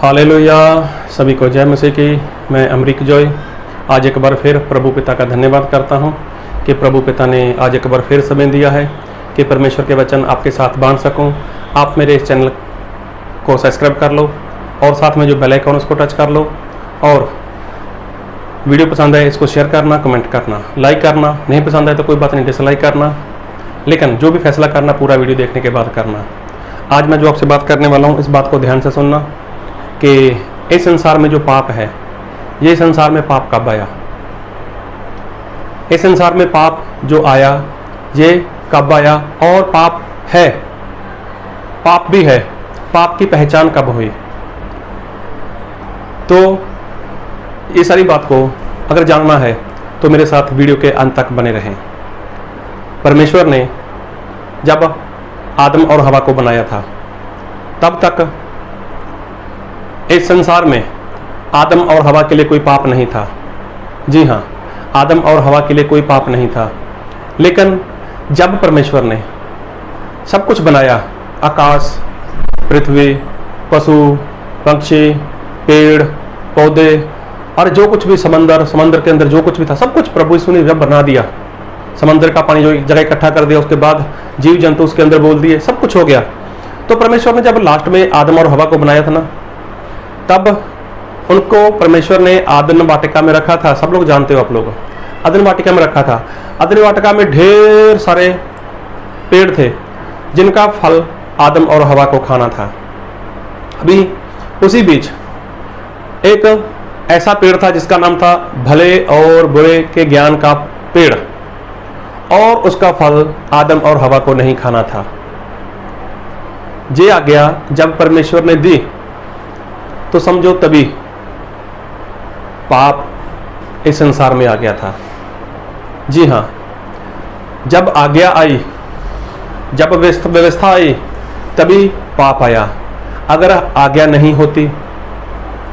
Hallelujah. सभी को जय मसीह की। मैं अमरीक जॉय आज एक बार फिर प्रभु पिता का धन्यवाद करता हूं कि प्रभु पिता ने आज एक बार फिर समय दिया है कि परमेश्वर के वचन आपके साथ बांट सकूं। आप मेरे इस चैनल को सब्सक्राइब कर लो और साथ में जो बेल आइकन उसको टच कर लो, और वीडियो पसंद है इसको शेयर करना, कमेंट करना, लाइक करना। नहीं पसंद है तो कोई बात नहीं, डिसलाइक करना, लेकिन जो भी फैसला करना पूरा वीडियो देखने के बाद करना। आज मैं जो आपसे बात करने वाला हूँ, इस बात को ध्यान से सुनना कि इस संसार में जो पाप है, ये संसार में पाप कब आया। इस संसार में पाप जो आया ये कब आया, और पाप है, पाप भी है, पाप की पहचान कब हुई। तो ये सारी बात को अगर जानना है तो मेरे साथ वीडियो के अंत तक बने रहें। परमेश्वर ने जब आदम और हवा को बनाया था तब तक इस संसार में आदम और हवा के लिए कोई पाप नहीं था। जी हाँ, आदम और हवा के लिए कोई पाप नहीं था। लेकिन जब परमेश्वर ने सब कुछ बनाया, आकाश, पृथ्वी, पशु पक्षी, पेड़ पौधे और जो कुछ भी समंदर के अंदर जो कुछ भी था, सब कुछ प्रभु यीशु ने जब बना दिया, समंदर का पानी जो एक जगह इकट्ठा कर दिया, उसके बाद जीव जंतु उसके अंदर बोल दिए, सब कुछ हो गया। तो परमेश्वर ने जब लास्ट में आदम और हवा को बनाया था ना, तब उनको परमेश्वर ने आदन वाटिका में रखा था। सब लोग जानते हो, आप लोग आदन वाटिका में रखा था। आदन वाटिका में ढेर सारे पेड़ थे जिनका फल आदम और हवा को खाना था। अभी उसी बीच एक ऐसा पेड़ था जिसका नाम था भले और बुरे के ज्ञान का पेड़, और उसका फल आदम और हवा को नहीं खाना था। ये आज्ञा जब परमेश्वर ने दी तो समझो तभी पाप इस संसार में आ गया था। जी हाँ, जब आज्ञा आई, जब व्यवस्था आई, तभी पाप आया। अगर आज्ञा नहीं होती,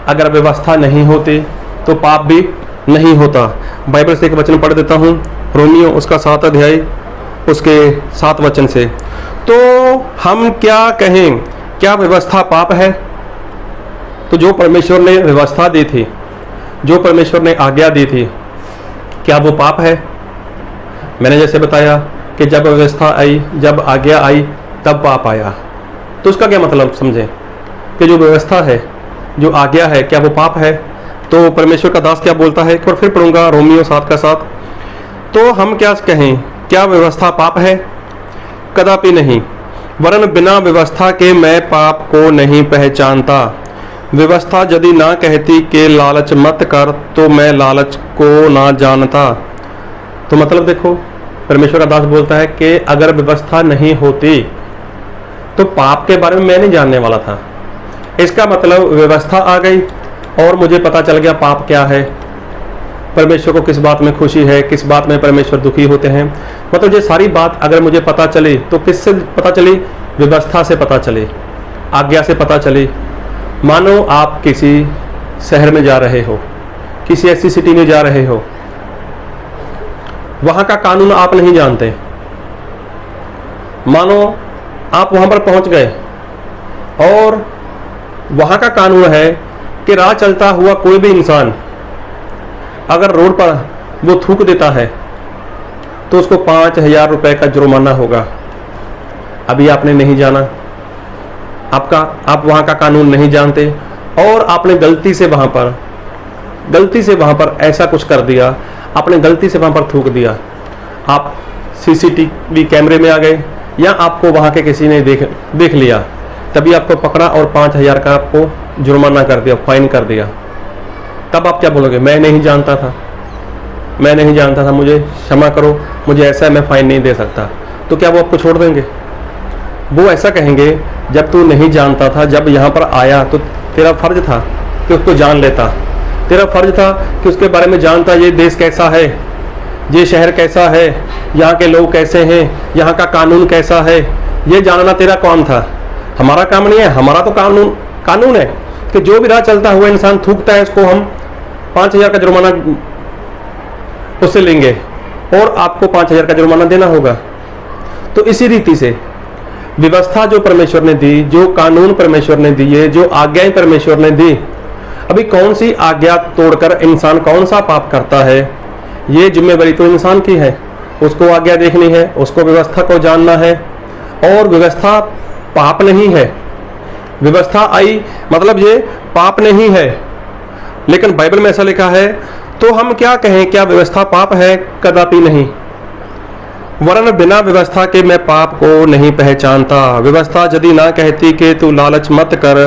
अगर व्यवस्था नहीं होती तो पाप भी नहीं होता। बाइबल से एक वचन पढ़ देता हूँ, रोमियो उसका 7 अध्याय उसके 7 वचन से। तो हम क्या कहें, क्या व्यवस्था पाप है? तो जो परमेश्वर ने व्यवस्था दी थी, जो परमेश्वर ने आज्ञा दी थी, क्या वो पाप है? मैंने जैसे बताया कि जब व्यवस्था आई, जब आज्ञा आई, तब पाप आया। तो उसका क्या मतलब समझें कि जो व्यवस्था है, जो आज्ञा है, क्या वो पाप है? तो परमेश्वर का दास क्या बोलता है, एक बार फिर पढ़ूंगा, रोमियो 7 का 7। तो हम क्या कहें, क्या व्यवस्था पाप है? कदापि नहीं, वरन बिना व्यवस्था के मैं पाप को नहीं पहचानता। व्यवस्था यदि ना कहती कि लालच मत कर, तो मैं लालच को ना जानता। तो मतलब देखो, परमेश्वर का दास बोलता है कि अगर व्यवस्था नहीं होती तो पाप के बारे में मैं नहीं जानने वाला था। इसका मतलब व्यवस्था आ गई और मुझे पता चल गया पाप क्या है, परमेश्वर को किस बात में खुशी है, किस बात में परमेश्वर दुखी होते हैं। मतलब ये सारी बात अगर मुझे पता चली तो किससे पता चली? व्यवस्था से पता चली, आज्ञा से पता चली। मानो आप किसी शहर में जा रहे हो, किसी ऐसी सिटी में जा रहे हो, वहां का कानून आप नहीं जानते। मानो आप वहां पर पहुंच गए और वहां का कानून है कि राह चलता हुआ कोई भी इंसान अगर रोड पर वो थूक देता है तो उसको 5,000 रुपए का जुर्माना होगा। अभी आपने नहीं जाना, आप वहां का कानून नहीं जानते, और आपने गलती से वहां पर ऐसा कुछ कर दिया, आपने गलती से वहां पर थूक दिया। आप सीसीटीवी कैमरे में आ गए, या आपको वहां के किसी ने देख लिया, तभी आपको पकड़ा और 5,000 का आपको जुर्माना कर दिया, फाइन कर दिया। तब आप क्या बोलोगे? मैं नहीं जानता था, मुझे क्षमा करो, मुझे ऐसा है, मैं फाइन नहीं दे सकता। तो क्या वो आपको छोड़ देंगे? वो ऐसा कहेंगे, जब तू नहीं जानता था, जब यहाँ पर आया तो तेरा फर्ज था कि उसको जान लेता, तेरा फर्ज था कि उसके बारे में जानता, ये देश कैसा है, ये शहर कैसा है, यहाँ के लोग कैसे हैं, यहाँ का कानून कैसा है, ये जानना तेरा काम था। हमारा काम नहीं है, हमारा तो कानून है कि जो भी राह चलता हुआ इंसान थूकता है, उसको हम 5,000 का जुर्माना उससे लेंगे और आपको 5,000 का जुर्माना देना होगा। तो इसी रीति से व्यवस्था जो परमेश्वर ने दी, जो कानून परमेश्वर ने दिए, जो आज्ञाएं परमेश्वर ने दी, अभी कौन सी आज्ञा तोड़कर इंसान कौन सा पाप करता है, ये जिम्मेवारी तो इंसान की है। उसको आज्ञा देखनी है, उसको व्यवस्था को जानना है। और व्यवस्था पाप नहीं है, व्यवस्था आई मतलब ये पाप नहीं है, लेकिन बाइबल में ऐसा लिखा है। तो हम क्या कहें, क्या व्यवस्था पाप है? कदापि नहीं। वरन बिना व्यवस्था के मैं पाप को नहीं पहचानता। व्यवस्था यदि ना कहती कि तू लालच मत कर,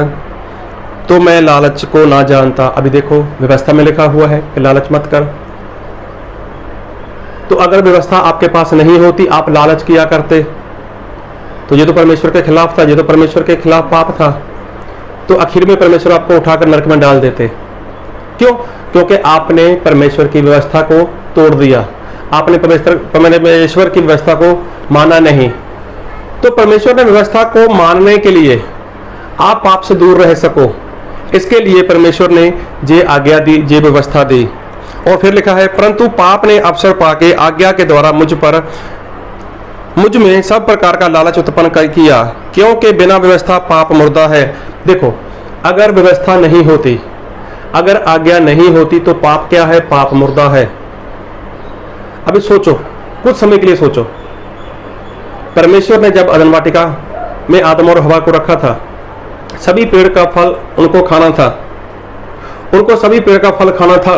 तो मैं लालच को ना जानता। अभी देखो, व्यवस्था में लिखा हुआ है कि लालच मत कर। तो अगर व्यवस्था आपके पास नहीं होती, आप लालच किया करते, तो ये तो परमेश्वर के खिलाफ था, ये तो परमेश्वर के खिलाफ पाप था। तो आखिर में परमेश्वर आपको उठाकर नरक में डाल देते। क्यों? क्योंकि आपने परमेश्वर की व्यवस्था को तोड़ दिया, आपने परमेश्वर की व्यवस्था को माना नहीं। तो परमेश्वर ने व्यवस्था को मानने के लिए आप पाप से दूर रह सको, इसके लिए परमेश्वर ने ये आज्ञा दी, ये व्यवस्था दी। और फिर लिखा है, परंतु पाप ने अवसर पाके आज्ञा के द्वारा मुझ में सब प्रकार का लालच उत्पन्न किया, क्योंकि बिना व्यवस्था पाप मुर्दा है। देखो, अगर व्यवस्था नहीं होती, अगर आज्ञा नहीं होती, तो पाप क्या है? पाप मुर्दा है। अभी सोचो, कुछ समय के लिए सोचो, परमेश्वर ने जब अदन वाटिका में आदम और हवा को रखा था, सभी पेड़ का फल उनको खाना था, उनको सभी पेड़ का फल खाना था।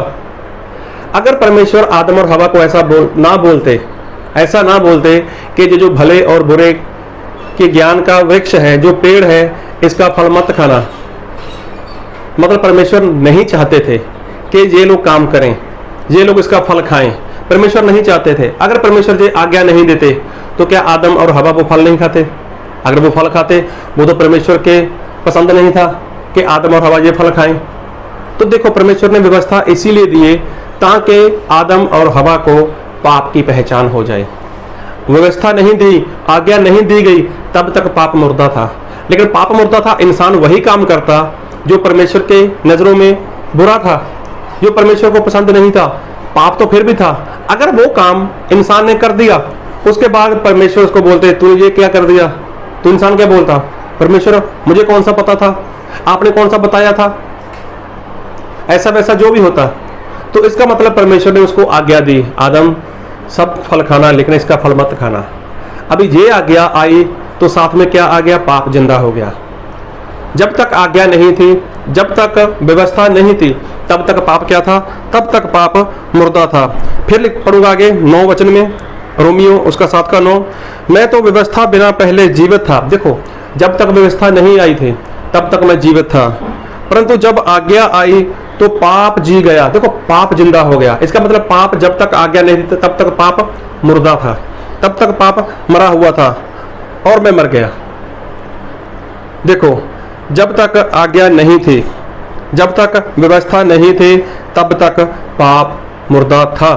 अगर परमेश्वर आदम और हवा को ऐसा ना बोलते कि जो भले और बुरे के ज्ञान का वृक्ष है, जो पेड़ है, इसका फल मत खाना, मतलब परमेश्वर नहीं चाहते थे कि ये लोग काम करें, ये लोग इसका फल खाएं। परमेश्वर नहीं चाहते थे। अगर परमेश्वर ये आज्ञा नहीं देते, तो क्या आदम और हवा वो फल नहीं खाते? अगर वो फल खाते, वो तो परमेश्वर के पसंद नहीं था कि आदम और हवा ये फल खाएं। तो देखो, परमेश्वर ने व्यवस्था इसीलिए दी ताकि आदम और हवा को पाप की पहचान हो जाए। व्यवस्था नहीं दी, आज्ञा नहीं दी गई, तब तक पाप मुर्दा था। लेकिन पाप मुर्दा था, इंसान वही काम करता जो परमेश्वर के नजरों में बुरा था, जो परमेश्वर को पसंद नहीं था। पाप तो फिर भी था। अगर वो काम इंसान ने कर दिया, उसके बाद परमेश्वर उसको बोलते, तूने ये क्या कर दिया? तो इंसान क्या बोलता? परमेश्वर, मुझे कौन सा पता था, आपने कौन सा बताया था? ऐसा वैसा जो भी होता। तो इसका मतलब परमेश्वर ने उसको आज्ञा दी, आदम सब फल खाना, लेकिन इसका फल मत खाना। अभी ये आज्ञा आई तो साथ में क्या आ गया? पाप जिंदा हो गया। जब तक आज्ञा नहीं थी, जब तक व्यवस्था नहीं थी, तब तक पाप क्या था? तब तक पाप मुर्दा था। फिर पढ़ूंगा आगे 9 वचन में, रोमियो उसका 7 का 9, मैं तो व्यवस्था बिना पहले जीवित था। देखो, जब तक व्यवस्था नहीं आई थी, तब तक मैं जीवित था, परंतु जब आज्ञा आई तो पाप जी गया। देखो, पाप जिंदा हो गया। इसका मतलब पाप जब तक आज्ञा नहीं थी, तब तक पाप मुर्दा था, तब तक पाप मरा हुआ था, और मैं मर गया। देखो, जब तक आज्ञा नहीं थी, जब तक व्यवस्था नहीं थी, तब तक पाप मुर्दा था।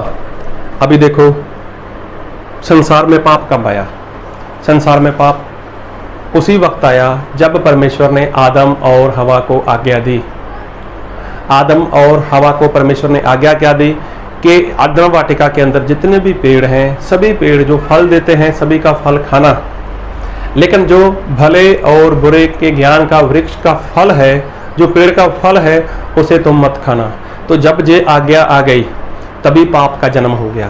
अभी देखो, संसार में पाप कब आया? संसार में पाप उसी वक्त आया जब परमेश्वर ने आदम और हवा को आज्ञा दी। आदम और हवा को परमेश्वर ने आज्ञा क्या दी कि अदन वाटिका के अंदर जितने भी पेड़ हैं, सभी पेड़ जो फल देते हैं, सभी का फल खाना, लेकिन जो भले और बुरे के ज्ञान का वृक्ष का फल है, जो पेड़ का फल है, उसे तुम मत खाना। तो जब ये आज्ञा आ गई, तभी पाप का जन्म हो गया,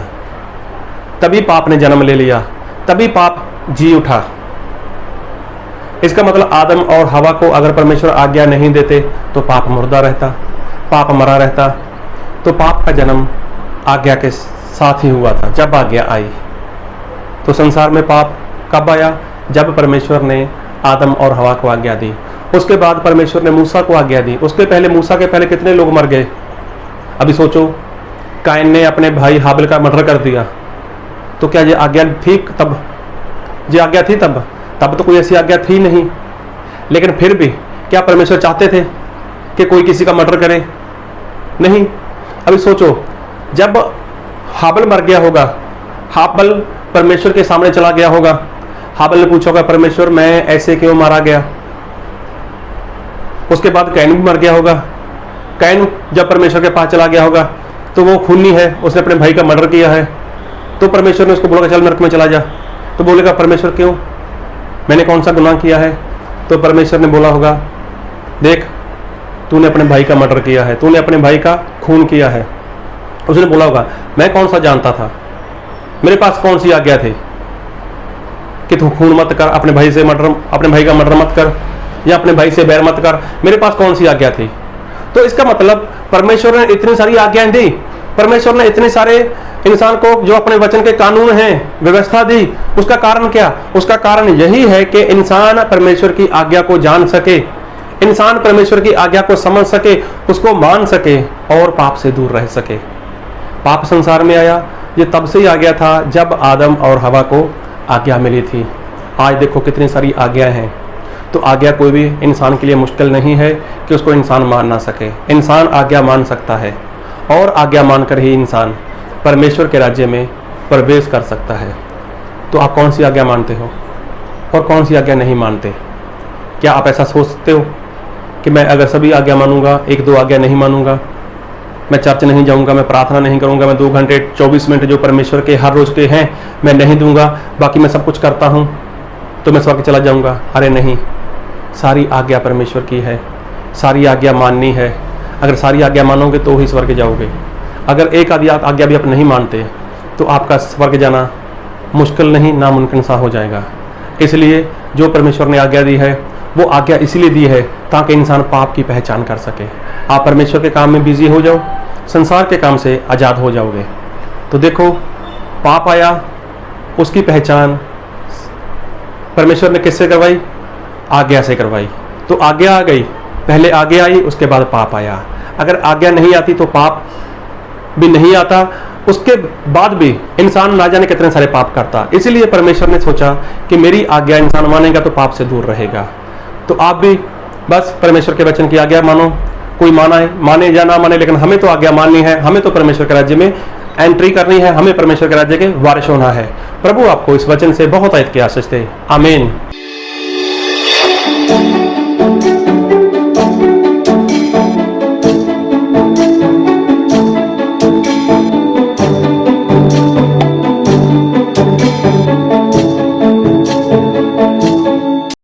तभी पाप ने जन्म ले लिया, तभी पाप जी उठा। इसका मतलब आदम और हवा को अगर परमेश्वर आज्ञा नहीं देते, तो पाप मुर्दा रहता, पाप मरा रहता। तो पाप का जन्म आज्ञा के साथ ही हुआ था। जब आज्ञा आई, तो संसार में पाप कब आया? जब परमेश्वर ने आदम और हवा को आज्ञा दी। उसके बाद परमेश्वर ने मूसा को आज्ञा दी। उसके पहले, मूसा के पहले कितने लोग मर गए? अभी सोचो, कायन ने अपने भाई हाबिल का मर्डर कर दिया, तो क्या ये आज्ञा थी तब? ये आज्ञा थी तब? तब तो कोई ऐसी आज्ञा थी नहीं। लेकिन फिर भी क्या परमेश्वर चाहते थे कि कोई किसी का मर्डर करे? नहीं। अभी सोचो, जब हाबिल मर गया होगा, हाबिल परमेश्वर के सामने चला गया होगा, हाबिल ने पूछा होगा, परमेश्वर मैं ऐसे क्यों मारा गया? उसके बाद कैन भी मर गया होगा। कैन जब परमेश्वर के पास चला गया होगा, तो वो खूनी है, उसने अपने भाई का मर्डर किया है, तो परमेश्वर ने उसको बोला चल नरक में चला जा। तो बोलेगा परमेश्वर क्यों? मैंने कौन सा गुनाह किया है? तो परमेश्वर ने बोला होगा, देख तूने अपने भाई का मर्डर किया है, तूने अपने भाई का खून किया है। उसने बोला होगा, मैं कौन सा जानता था, मेरे पास कौन सी आज्ञा थी कि तू खून मत कर, अपने भाई का मर्डर मत कर, या अपने भाई से बैर मत कर, मेरे पास कौन सी आज्ञा थी? तो इसका मतलब परमेश्वर ने इतनी सारी आज्ञाएं दी, परमेश्वर ने इतने सारे इंसान को जो अपने वचन के कानून हैं, व्यवस्था दी। उसका कारण क्या? उसका कारण यही है कि इंसान परमेश्वर की आज्ञा को जान सके, इंसान परमेश्वर की आज्ञा को समझ सके, उसको मान सके और पाप से दूर रह सके। पाप संसार में आया, ये तब से ही आ गया था जब आदम और हवा को आज्ञा मिली थी। आज देखो कितनी सारी आज्ञा हैं। तो आज्ञा कोई भी इंसान के लिए मुश्किल नहीं है कि उसको इंसान मान ना सके। इंसान आज्ञा मान सकता है और आज्ञा मानकर ही इंसान परमेश्वर के राज्य में प्रवेश कर सकता है। तो आप कौन सी आज्ञा मानते हो और कौन सी आज्ञा नहीं मानते? क्या आप ऐसा सोचते हो कि मैं अगर सभी आज्ञा मानूंगा, 1-2 आज्ञा नहीं मानूंगा, मैं चर्च नहीं जाऊंगा, मैं प्रार्थना नहीं करूंगा, मैं 2 घंटे 24 मिनट जो परमेश्वर के हर रोज के हैं मैं नहीं दूंगा, बाकी मैं सब कुछ करता हूं, तो मैं स्वर्ग चला जाऊंगा? अरे नहीं, सारी आज्ञा परमेश्वर की है, सारी आज्ञा माननी है। अगर सारी आज्ञा मानोगे तो ही स्वर्ग जाओगे। अगर एक आज्ञा भी आप नहीं मानते तो आपका स्वर्ग जाना मुश्किल नहीं, नामुमकिन सा हो जाएगा। इसलिए जो परमेश्वर ने आज्ञा दी है वो आज्ञा इसलिए दी है ताकि इंसान पाप की पहचान कर सके। आप परमेश्वर के काम में बिजी हो जाओ, संसार के काम से आज़ाद हो जाओगे। तो देखो, पाप आया, उसकी पहचान परमेश्वर ने किससे करवाई? आज्ञा से करवाई। तो आज्ञा आ गई, पहले आज्ञा आई, उसके बाद पाप आया। अगर आज्ञा नहीं आती तो पाप भी नहीं आता, उसके बाद भी इंसान ना जाने कितने सारे पाप करता। इसीलिए परमेश्वर ने सोचा कि मेरी आज्ञा इंसान मानेगा तो पाप से दूर रहेगा। तो आप भी बस परमेश्वर के वचन की आज्ञा मानो, कोई माने या ना माने, लेकिन हमें तो आज्ञा माननी है, हमें तो परमेश्वर के राज्य में एंट्री करनी है, हमें परमेश्वर के राज्य के वारिस होना है। प्रभु आपको इस वचन से बहुत आयत की आशीष दे। आमीन।